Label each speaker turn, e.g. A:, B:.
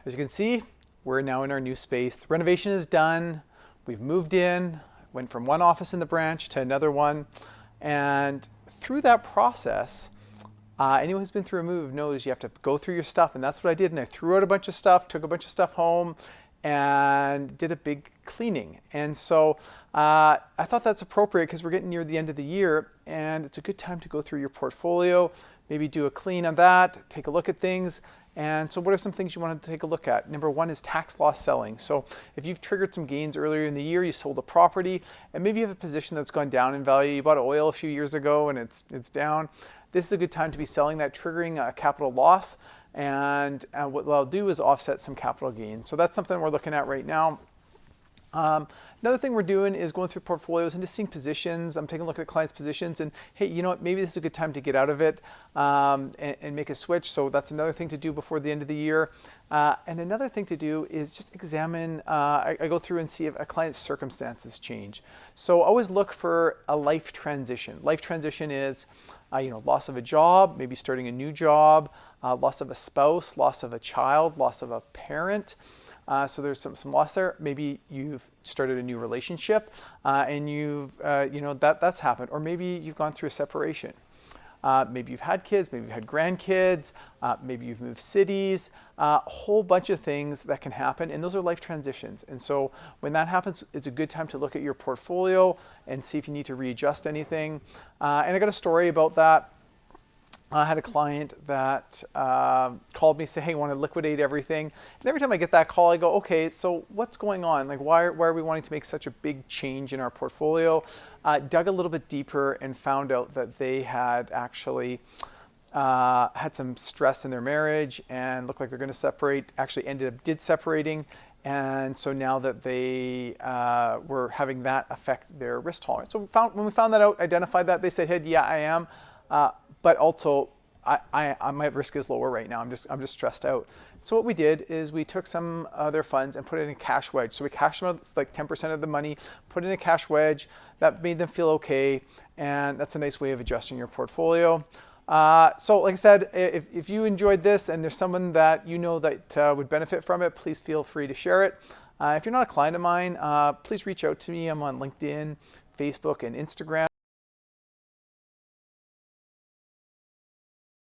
A: As you can see, we're now in our new space. The renovation is done. We've moved in, went from one office in the branch to another one. And through that process, anyone who's been through a move knows you have to go through your stuff, and that's what I did. And I threw out a bunch of stuff, took a bunch of stuff home, and did a big cleaning. And so I thought that's appropriate because we're getting near the end of the year, and it's a good time to go through your portfolio, maybe do a clean on that, take a look at things. And so what are some things you want to take a look at? Number one is tax loss selling. So if you've triggered some gains earlier in the year, you sold a property, and maybe you have a position that's gone down in value. You bought oil a few years ago and it's down. This is a good time to be selling that, triggering a capital loss. And what I'll do is offset some capital gains. So that's something we're looking at right now. Another thing we're doing is going through portfolios and just seeing positions. I'm taking a look at clients' positions and, hey, you know what, maybe this is a good time to get out of it and make a switch. So that's another thing to do before the end of the year. And another thing to do is just examine, I go through and see if a client's circumstances change. So always look for a life transition. Life transition is, loss of a job, maybe starting a new job, loss of a spouse, loss of a child, loss of a parent. So there's some loss there. Maybe you've started a new relationship and that's happened. Or maybe you've gone through a separation. Maybe you've had kids, maybe you've had grandkids, maybe you've moved cities, a whole bunch of things that can happen. And those are life transitions. And so when that happens, it's a good time to look at your portfolio and see if you need to readjust anything. And I got a story about that. I had a client that called me, say, hey, I want to liquidate everything. And every time I get that call, I go, okay, so what's going on? Like, why are we wanting to make such a big change in our portfolio? Dug a little bit deeper and found out that they had actually had some stress in their marriage and looked like they're going to separate, actually did separating. And so now that they were having that affect their risk tolerance. So when we found that out, identified that, they said, hey, yeah, I am. But also, my risk is lower right now. I'm just stressed out. So what we did is we took some of their funds and put it in a cash wedge. So we cashed them out, it's like 10% of the money, put it in a cash wedge. That made them feel okay, and that's a nice way of adjusting your portfolio. So like I said, if you enjoyed this and there's someone that you know that would benefit from it, please feel free to share it. If you're not a client of mine, please reach out to me. I'm on LinkedIn, Facebook, and Instagram.